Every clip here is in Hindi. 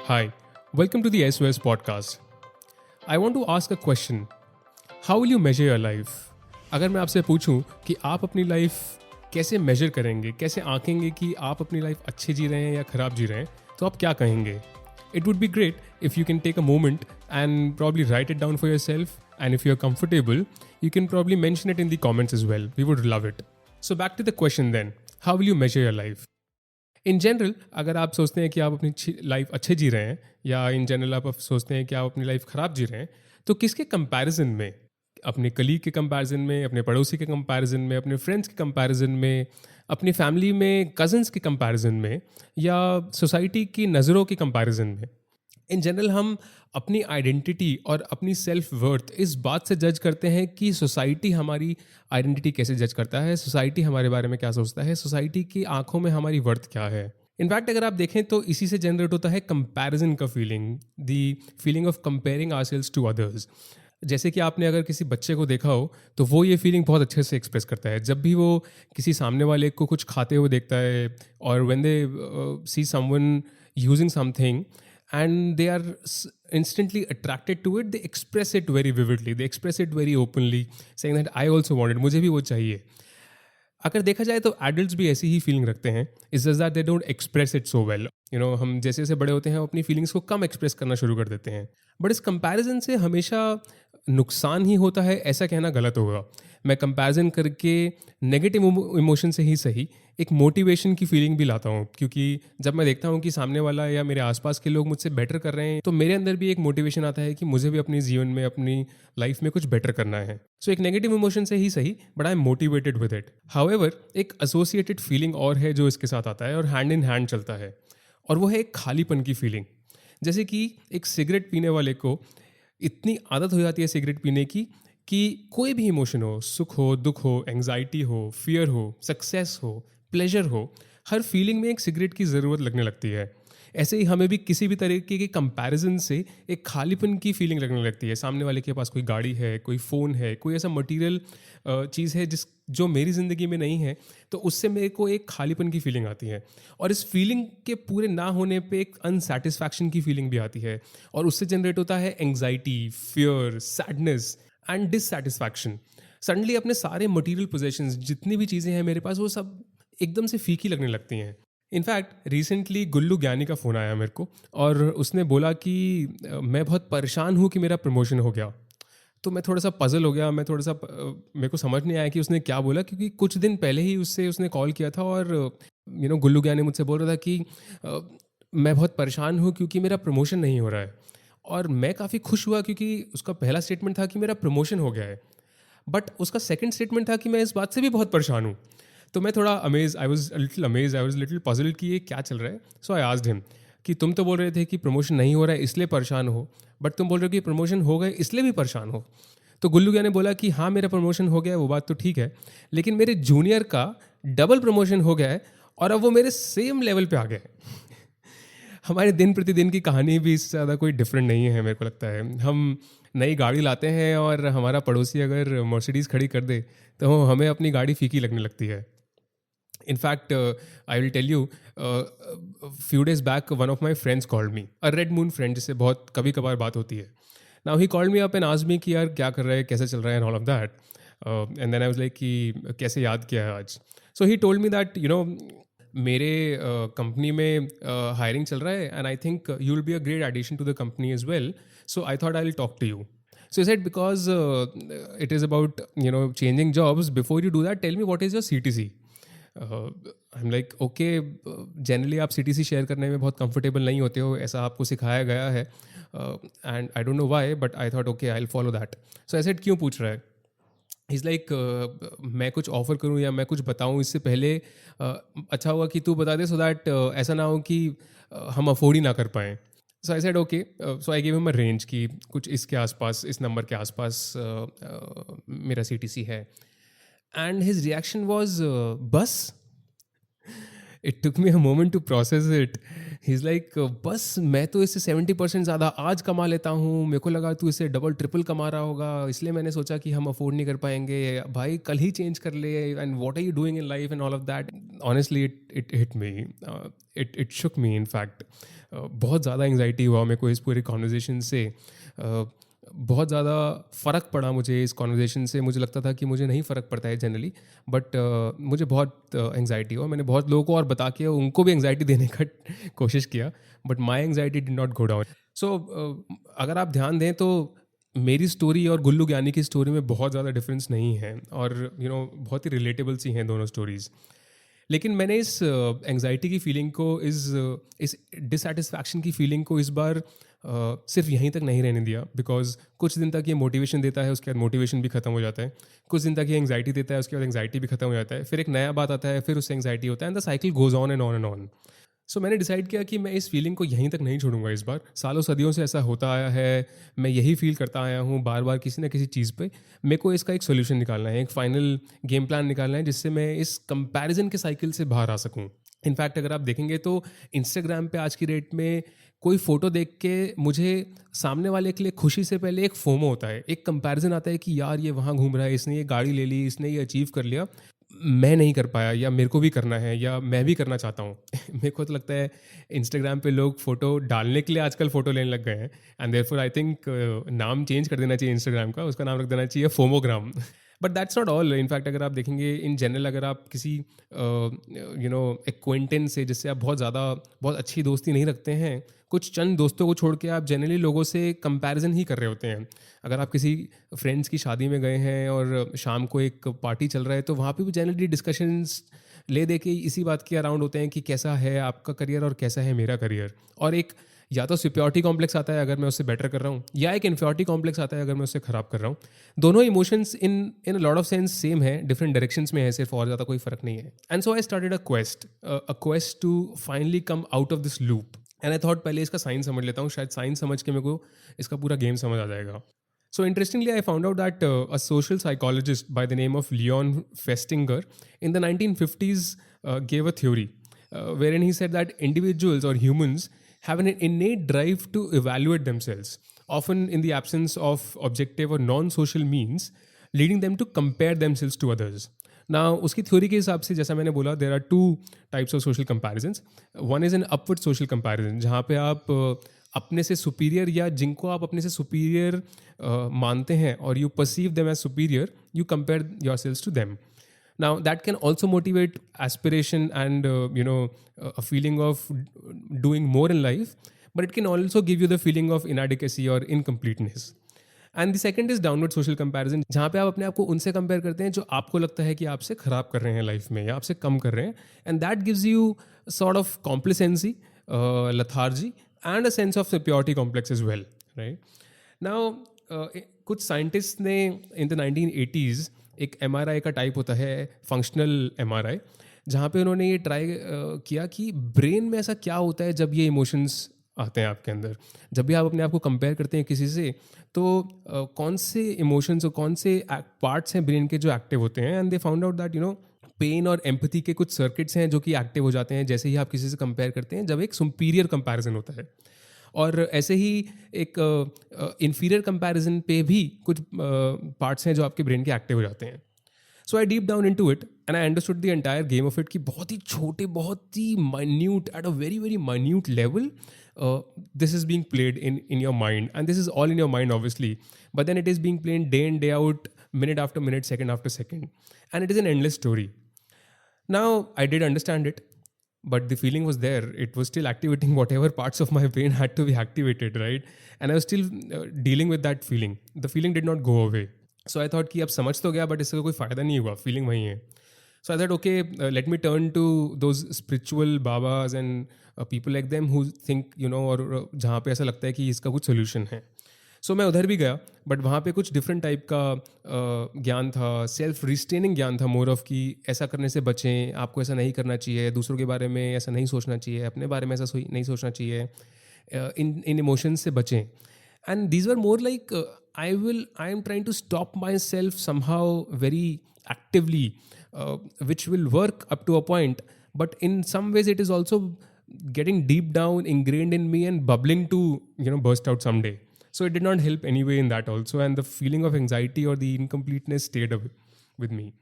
Hi, welcome to the SOS podcast. I want to ask a question. How will you measure your life? अगर मैं आपसे पूछूं कि आप अपनी लाइफ कैसे मेजर करेंगे, कैसे आंकेंगे कि आप अपनी लाइफ अच्छे जी रहे हैं या खराब जी रहे हैं, तो आप क्या कहेंगे? It would be great if you can take a moment and probably write it down for yourself, and if you're comfortable, you can probably mention it in the comments as well. We would love it. So back to the question then. How will you measure your life? In general अगर आप सोचते हैं कि आप अपनी लाइफ अच्छे जी रहे हैं या इन जनरल आप सोचते हैं कि आप अपनी लाइफ ख़राब जी रहे हैं, तो किसके कंपैरिजन में, अपने कलीग के कंपैरिजन में, अपने पड़ोसी के कंपैरिजन में, अपने फ्रेंड्स के कंपैरिजन में, अपनी फैमिली में कज़न्स के कंपैरिजन में या सोसाइटी की नज़रों के कंपैरिजन में, इन जनरल हम अपनी आइडेंटिटी और अपनी सेल्फ वर्थ इस बात से जज करते हैं कि सोसाइटी हमारी आइडेंटिटी कैसे जज करता है, सोसाइटी हमारे बारे में क्या सोचता है, सोसाइटी की आंखों में हमारी वर्थ क्या है. इनफैक्ट अगर आप देखें तो इसी से जनरेट होता है कंपैरिजन का feeling, the feeling of comparing ourselves to others. जैसे कि आपने अगर किसी बच्चे को देखा हो तो वो ये फीलिंग बहुत अच्छे से एक्सप्रेस करता है जब भी वो किसी सामने वाले को कुछ खाते हुए देखता है, और when they see someone using something and they are instantly attracted to it, they express it very vividly, they express it very openly, saying that I also want it, मुझे भी वो चाहिए. अगर देखा जाए तो एडल्ट्स भी ऐसी ही फीलिंग रखते हैं, it's just that they don't express it so well. हम जैसे जैसे बड़े होते हैं अपनी फीलिंग्स को कम एक्सप्रेस करना शुरू कर देते हैं. बट इस कंपैरिजन से हमेशा नुकसान ही होता है ऐसा कहना गलत होगा. मैं कंपैरिजन करके नेगेटिव इमोशन से ही सही एक मोटिवेशन की फीलिंग भी लाता हूँ, क्योंकि जब मैं देखता हूँ कि सामने वाला या मेरे आसपास के लोग मुझसे बेटर कर रहे हैं तो मेरे अंदर भी एक मोटिवेशन आता है कि मुझे भी अपने जीवन में, अपनी लाइफ में कुछ बेटर करना है. सो एक नेगेटिव इमोशन से ही सही, but I am motivated with it. However एक एसोसिएटेड फीलिंग और है जो इसके साथ आता है और हैंड इन हैंड चलता है, और वो है एक खालीपन की फीलिंग. जैसे कि एक सिगरेट पीने वाले को इतनी आदत हो जाती है सिगरेट पीने की कि कोई भी इमोशन हो, सुख हो, दुख हो, एंग्जाइटी हो, फियर हो, सक्सेस हो, प्लेजर हो, हर फीलिंग में एक सिगरेट की ज़रूरत लगने लगती है. ऐसे ही हमें भी किसी भी तरीके के कंपैरिजन से एक खालीपन की फीलिंग लगने लगती है. सामने वाले के पास कोई गाड़ी है, कोई फ़ोन है, कोई ऐसा मटेरियल चीज़ है जो मेरी ज़िंदगी में नहीं है, तो उससे मेरे को एक खालीपन की फीलिंग आती है. और इस फीलिंग के पूरे ना होने पे एक अनसेटिस्फैक्शन की फीलिंग भी आती है, और उससे जनरेट होता है anxiety, fear, sadness and dissatisfaction. Suddenly अपने सारे मटेरियल पोजेशंस, जितनी भी चीज़ें हैं मेरे पास, वो सब एकदम से फीकी लगने लगती हैं. इनफैक्ट रिसेंटली गुल्लू ज्ञानी का फ़ोन आया मेरे को, और उसने बोला कि मैं बहुत परेशान हूँ कि मेरा प्रमोशन हो गया. तो मैं थोड़ा सा पजल हो गया, मेरे को समझ नहीं आया कि उसने क्या बोला, क्योंकि कुछ दिन पहले ही उसने कॉल किया था और गुल्लू ज्ञानी मुझसे बोल रहा था कि मैं बहुत परेशान हूँ क्योंकि मेरा प्रमोशन नहीं हो रहा है. और मैं काफ़ी खुश हुआ क्योंकि उसका पहला स्टेटमेंट था कि मेरा प्रमोशन हो गया है, बट उसका सेकंड स्टेटमेंट था कि मैं इस बात से भी बहुत परेशान हूँ. तो मैं थोड़ा आई वॉज लिटिल पजल्ड कि ये क्या चल रहा है. सो आई आस्क्ड हिम कि तुम तो बोल रहे थे कि प्रमोशन नहीं हो रहा है इसलिए परेशान हो, बट तुम बोल रहे हो कि प्रमोशन हो गए इसलिए भी परेशान हो. तो गुल्लू ज्ञानी ने बोला कि हाँ, मेरा प्रमोशन हो गया, वो बात तो ठीक है, लेकिन मेरे जूनियर का डबल प्रमोशन हो गया है और अब वो मेरे सेम लेवल पे आ गया है. हमारे दिन प्रतिदिन की कहानी भी इससे ज़्यादा कोई डिफरेंट नहीं है, मेरे को लगता है. हम नई गाड़ी लाते हैं और हमारा पड़ोसी अगर मर्सिडीज़ खड़ी कर दे तो हमें अपनी गाड़ी फीकी लगने लगती है. In fact, I will tell you, few days back, one of my friends called me, a Red Moon friend, जिससे बहुत कभी कभार बात होती है. Now he called me up and asked me कि यार क्या कर रहा है, कैसे चल रहा है, and all of that. And then I was like कि कैसे याद किया है आज. So he told me that मेरे कंपनी में हायरिंग चल रहा है, and I think you will be a great addition to the company as well. So I thought I'll talk to you. So he said, because it is about changing jobs, before you do that, tell me what is your CTC. I'm like, okay, generally आप CTC शेयर करने में बहुत कंफर्टेबल नहीं होते हो, ऐसा आपको सिखाया गया है, and I don't know why, but I thought okay, I will follow that. So ऐसे क्यों पूछ रहा है. इज़ लाइक मैं कुछ ऑफ़र करूं या मैं कुछ बताऊं इससे पहले अच्छा होगा कि तू बता दे, सो दैट ऐसा ना हो कि हम अफोर्ड ही ना कर पाएँ. So I said okay. So I give him a range कि कुछ इसके आसपास, इस नंबर के आसपास मेरा CTC है. And his reaction was, bus? It took me a moment to process it. He is like बस मैं तो इससे 70% ज़्यादा आज कमा लेता हूँ, मेरे को लगा तू इससे डबल ट्रिपल कमा रहा होगा, इसलिए मैंने सोचा कि हम अफोर्ड नहीं कर पाएंगे, भाई कल ही चेंज कर ले, and what are you doing in life and all of that. Honestly it hit me, it shook me in fact. बहुत ज़्यादा एंग्जाइटी हुआ मेरे को इस पूरे कॉन्वर्जेसन से. बहुत ज़्यादा फ़र्क पड़ा मुझे इस कॉन्वर्जेसन से. मुझे लगता था कि मुझे नहीं फ़र्क पड़ता है जनरली, बट मुझे बहुत एंग्जाइटी हुआ. मैंने बहुत लोगों को और बता के उनको भी एंग्जाइटी देने का कोशिश किया, but my anxiety did not go down. So अगर आप ध्यान दें तो मेरी स्टोरी और गुल्लू ज्ञानी की स्टोरी में बहुत ज़्यादा डिफरेंस नहीं है, और बहुत ही रिलेटेबल सी हैं दोनों स्टोरीज़. लेकिन मैंने इस एंग्जाइटी की फीलिंग को, इस डिससेटिस्फैक्शन की फीलिंग को इस बार सिर्फ यहीं तक नहीं रहने दिया. बिकॉज कुछ दिन तक ये मोटिवेशन देता है, उसके बाद मोटिवेशन भी खत्म हो जाता है. कुछ दिन तक ये एंग्जाइटी देता है, उसके बाद एंग्जाइटी भी खत्म हो जाता है. फिर एक नया बात आता है, फिर उससे एंग्जाइटी होता है, and the cycle goes on and on and on. So मैंने डिसाइड किया कि मैं इस फीलिंग को यहीं तक नहीं छोड़ूंगा इस बार. सालों सदियों से ऐसा होता आया है, मैं यही फील करता आया हूँ बार बार किसी ना किसी चीज़ पे. मेरे को इसका एक सोल्यूशन निकालना है, एक फाइनल गेम प्लान निकालना है, जिससे मैं इस कंपैरिजन के साइकिल से बाहर आ सकूँ. इनफैक्ट अगर आप देखेंगे तो इंस्टाग्राम पे आज की डेट में कोई फ़ोटो देख के मुझे सामने वाले के लिए खुशी से पहले एक फोमो होता है, एक कंपैरिजन आता है कि यार ये वहाँ घूम रहा है, इसने ये गाड़ी ले ली, इसने ये अचीव कर लिया, मैं नहीं कर पाया, या मेरे को भी करना है, या मैं भी करना चाहता हूँ. मेरे को तो लगता है इंस्टाग्राम पे लोग फ़ोटो डालने के लिए आजकल फ़ोटो लेने लग गए हैं, एंड देयरफॉर आई थिंक नाम चेंज कर देना चाहिए इंस्टाग्राम का, उसका नाम रख देना चाहिए फोमोग्राम. But that's not all. In fact अगर आप देखेंगे इन जनरल, अगर आप किसी एक्वेंटेंस से, जिससे आप बहुत अच्छी दोस्ती नहीं रखते हैं, कुछ चंद दोस्तों को छोड़ के आप जनरली लोगों से कंपैरिजन ही कर रहे होते हैं. अगर आप किसी फ्रेंड्स की शादी में गए हैं और शाम को एक पार्टी चल रहा है, तो वहाँ पे भी जनरली डिस्कशंस ले दे के इसी बात के अराउंड होते हैं कि कैसा है आपका करियर और कैसा है मेरा करियर. और एक या तो सुप्योरिटी कॉम्प्लेक्स आता है अगर मैं उससे बेटर कर रहा हूँ, या एक इन्फ्योरिटी कॉम्प्लेक्स आता है अगर मैं उससे ख़राब कर रहा हूँ. दोनों emotions in a lot of sense same है, डिफरेंट डायरेक्शंस में है सिर्फ, और ज़्यादा कोई फ़र्क नहीं है. And so I started a quest to finally come out of this loop. And I thought पहले इसका साइन समझ लेता हूँ, शायद साइन समझ के मेरे को इसका पूरा गेम समझ आ जाएगा. So interestingly, I found out that a social psychologist by the name of Leon Festinger in the 1950s gave a theory wherein he said that individuals or humans have an innate drive to evaluate themselves, often in the absence of objective or non-social means, leading them to compare themselves to others. Now, उसकी थ्योरी के हिसाब से, जैसा मैंने बोला, there are two types of social comparisons. One is an upward social comparison, जहाँ पे आप अपने से सुपीरियर, या जिनको आप अपने से सुपीरियर मानते हैं और you perceive them as superior, you compare yourselves to them. Now, that can also motivate aspiration and, a feeling of doing more in life, but it can also give you the feeling of inadequacy or incompleteness. And the second is downward social comparison, जहाँ पे आप अपने आप को उनसे कंपेयर करते हैं जो आपको लगता है कि आपसे ख़राब कर रहे हैं लाइफ में, या आपसे कम कर रहे हैं. And that gives you sort of complacency, lethargy, and a sense of superiority complex as well, right? Now, कुछ साइंटिस्ट ने in the 1980s एक MRI का टाइप होता है फंक्शनल MRI, जहाँ पे उन्होंने ये ट्राई किया कि ब्रेन में ऐसा क्या होता है जब ये इमोशंस आते हैं आपके अंदर. जब भी आप अपने आप को कंपेयर करते हैं किसी से, तो कौन से इमोशंस और कौन से पार्ट्स हैं ब्रेन के जो एक्टिव होते हैं. And they found out that pain और एम्पैथी के कुछ सर्किट्स हैं जो कि एक्टिव हो जाते हैं जैसे ही आप किसी से कंपेयर करते हैं, जब एक सुपीरियर कंपैरिजन होता है. और ऐसे ही एक इन्फीरियर कंपैरिजन पे भी कुछ पार्ट्स हैं जो आपके ब्रेन के एक्टिव हो जाते हैं. So I deep down into it and I understood the entire game of it, कि बहुत ही छोटे, बहुत ही minute, at a very very minute level, this is being played in your mind, and this is all in your mind obviously, but then it is being played day in day out, minute after minute, second after second, and it is an endless story. Now, I did understand it, but the feeling was there. It was still activating whatever parts of my brain had to be activated, right? And I was still dealing with that feeling. The feeling did not go away. So I thought कि अब समझ तो गया, but इससे कोई फ़ायदा नहीं हुआ, feeling वही है. So I thought, okay, let me turn to those spiritual babas and people like them who think, और जहाँ पे ऐसा लगता है कि इसका कुछ solution है. So मैं उधर भी गया, बट वहाँ पे कुछ डिफरेंट टाइप का ज्ञान था, सेल्फ रिस्ट्रेनिंग ज्ञान था, मोर ऑफ कि ऐसा करने से बचें, आपको ऐसा नहीं करना चाहिए, दूसरों के बारे में ऐसा नहीं सोचना चाहिए, अपने बारे में ऐसा नहीं सोचना चाहिए, इन इमोशंस से बचें. And these are more like I am trying to stop myself somehow very actively, which will work up to a point, but in some ways it is also getting deep down ingrained in me and bubbling to burst out someday. So it did not help anyway in that also, and the feeling of anxiety or the incompleteness stayed with me.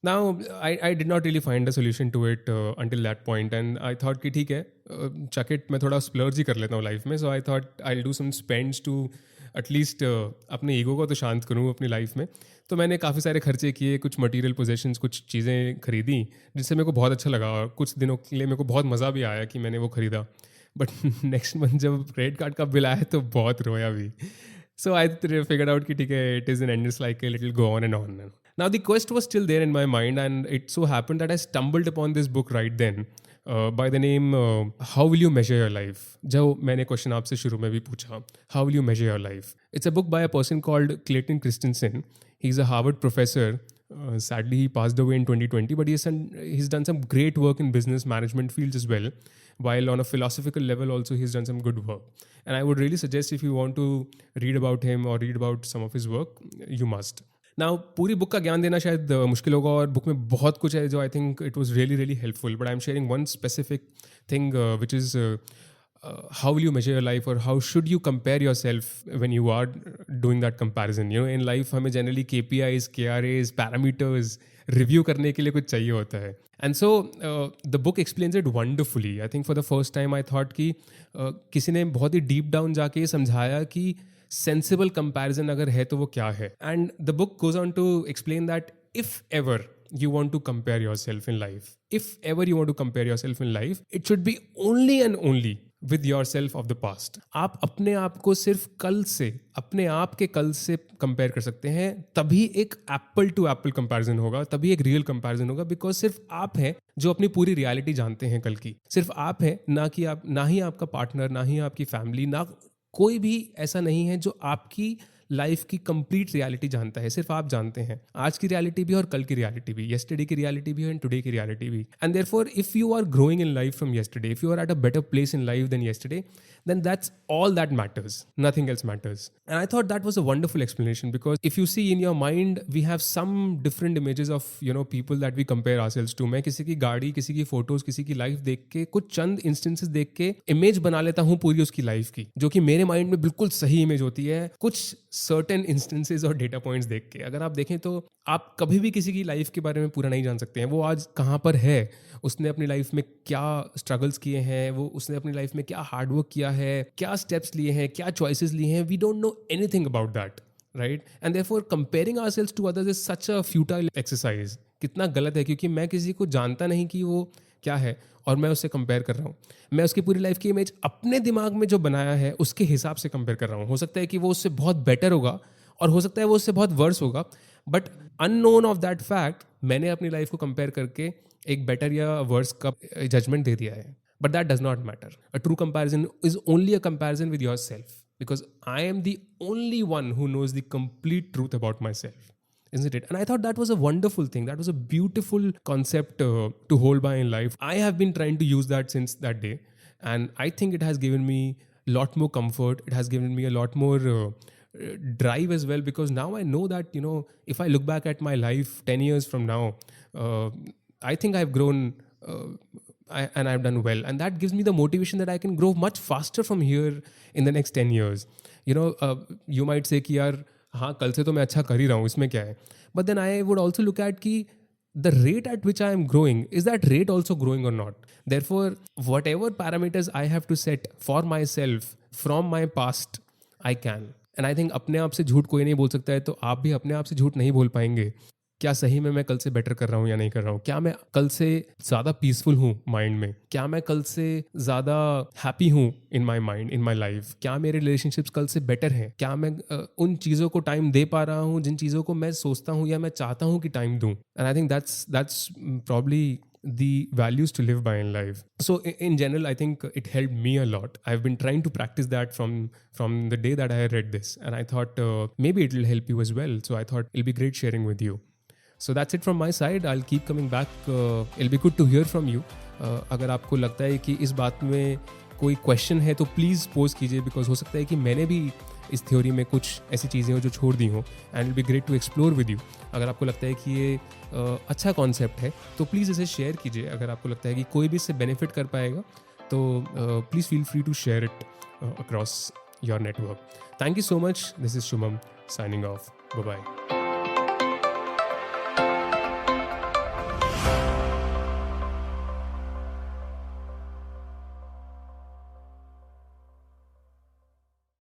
Now, I did not really find a solution to it until that point, and I thought कि ठीक है, chuck it, मैं थोड़ा splurge ही कर लेता हूँ लाइफ में. So I thought I'll do some spends to at least अपने ईगो को तो शांत करूँ अपनी लाइफ में. तो मैंने काफ़ी सारे खर्चे किए, कुछ मटेरियल पोजेशंस, कुछ चीज़ें खरीदी जिससे मेरे को बहुत अच्छा लगा, और कुछ दिनों के लिए मेरे को बहुत मज़ा भी आया कि मैंने वो ख़रीदा. बट नेक्स्ट मंथ जब क्रेडिट कार्ड का बिल आया तो बहुत रोया भी. So I figured out कि ठीक है, it is an endless cycle, it will go on and on. Now the quest was still there in my mind, and it so happened that I stumbled upon this book right then by the name How Will You Measure Your Life? जो मैंने क्वेश्चन आपसे शुरू में भी पूछा, How will you measure your life? It's a book by a person called Clayton Christensen. He's a Harvard professor. Sadly, he passed away in 2020, but he's done some great work in business management fields as well. While on a philosophical level also, he's done some good work. And I would really suggest, if you want to read about him or read about some of his work, you must. Now, पूरी बुक का ज्ञान देना शायद मुश्किल होगा, और बुक में बहुत कुछ है जो I think it was really really helpful, but I am sharing one specific thing which is how will you measure your life, or how should you compare yourself when you are doing that comparison. In life हमें generally KPIs, KRAs, parameters review करने के लिए कुछ चाहिए होता है. And so the book explains it wonderfully. I think for the first time I thought कि किसी ने बहुत ही deep down जाके ये समझाया कि sensible comparison अगर है तो वो क्या है. And the book goes on to explain that if ever you want to compare yourself in life, it should be only and only with yourself of the past. आप अपने आप को सिर्फ अपने आप के कल से कंपेयर कर सकते हैं, तभी एक एप्पल टू एप्पल कंपैरिजन होगा, तभी एक रियल कंपैरिजन होगा, बिकॉज सिर्फ आप हैं जो अपनी पूरी रियलिटी जानते हैं कल की. सिर्फ आप हैं, ना ही आपका पार्टनर, ना ही आपकी फैमिली, ना कोई भी ऐसा नहीं है जो आपकी लाइफ की कंप्लीट रियलिटी जानता है. सिर्फ आप जानते हैं आज की रियलिटी भी और कल की रियलिटी भी, येस्टरडे की रियलिटी भी एंड टुडे की रियलिटी भी. And therefore if you are growing in life from yesterday, if you are at a better place in life than yesterday, then that's all that matters. Nothing else matters. And I thought that was a wonderful explanation, because if you see in your mind, we have some different images of people that we compare ourselves to. मैं किसी की गाड़ी, किसी की फोटोज, किसी की लाइफ देख के, कुछ चंद इंस्टेंसेस देख के इमेज बना लेता हूँ पूरी उसकी लाइफ की, जो कि मेरे माइंड में बिल्कुल सही इमेज होती है कुछ सर्टेन इंस्टेंसेस और डेटा पॉइंट्स देख के. अगर आप देखें तो आप कभी भी किसी की लाइफ के बारे में पूरा नहीं जान सकते हैं. वो आज कहाँ पर है, उसने अपनी लाइफ में क्या स्ट्रगल्स किए हैं, उसने अपनी लाइफ में क्या हार्डवर्क किया है, क्या स्टेप्स लिए हैं, क्या चॉइसेस लिए हैं. We don't know anything about that, right? And therefore comparing ourselves to others is such a futile exercise. कितना गलत है, क्योंकि मैं किसी को जानता नहीं कि वो क्या है और मैं उससे कंपेयर कर रहा हूँ. मैं उसकी पूरी लाइफ की इमेज अपने दिमाग में जो बनाया है उसके हिसाब से कंपेयर कर रहा हूँ. हो सकता है कि वो उससे बहुत बेटर होगा और हो सकता है वो उससे बहुत वर्स होगा, but unknown of that fact मैंने अपनी लाइफ को कंपेयर करके एक बेटर या वर्स का जजमेंट दे दिया है. But that does not matter. A true comparison is only a comparison with yourself, because I am the only one who knows the complete truth about myself, isn't it? And I thought that was a wonderful thing. That was a beautiful concept to hold by in life. I have been trying to use that since that day, and I think it has given me a lot more comfort. It has given me a lot more drive as well, because now I know that, if I look back at my life 10 years from now, I think I've grown and I've done well, and that gives me the motivation that I can grow much faster from here in the next 10 years. You might say कि यार हाँ, कल से तो मैं अच्छा कर ही रहा हूँ, इसमें क्या है? But then I would also look at कि the rate at which I am growing, is that rate also growing or not? Therefore, whatever parameters I have to set for myself from my past, I can. And I think अपने आप से झूठ कोई नहीं बोल सकता है, तो आप भी अपने आप से झूठ नहीं बोल पाएंगे. क्या सही में मैं कल से बेटर कर रहा हूँ या नहीं कर रहा हूँ? क्या मैं कल से ज़्यादा पीसफुल हूँ माइंड में? क्या मैं कल से ज़्यादा हैप्पी हूँ इन my mind, in my life? क्या मेरे रिलेशनशिप्स कल से बेटर हैं? क्या मैं उन चीज़ों को टाइम दे पा रहा हूँ जिन चीज़ों को मैं सोचता हूँ या मैं चाहता हूँ कि टाइम दूँ? And I think that's probably the values to live by in life. So in general, I think it helped me a lot. I've been trying to practice that from the day that I read this, and I thought maybe it will help you as well. So I thought it'll be great sharing with you. So that's it from my side. I'll keep coming back. It'll be good to hear from you. अगर आपको लगता है कि इस बात में कोई क्वेश्चन है तो प्लीज़ पोस्ट कीजिए, बिकॉज हो सकता है कि मैंने भी इस थ्योरी में कुछ ऐसी चीज़ें हो जो छोड़ दी हों, and will be great to explore with you. अगर आपको लगता है कि ये अच्छा कॉन्सेप्ट है तो प्लीज़ इसे शेयर कीजिए. अगर आपको लगता है कि कोई भी इससे बेनिफिट कर पाएगा तो please feel free to share it across your network. Thank you so much. This is Shubham signing off. Bye bye.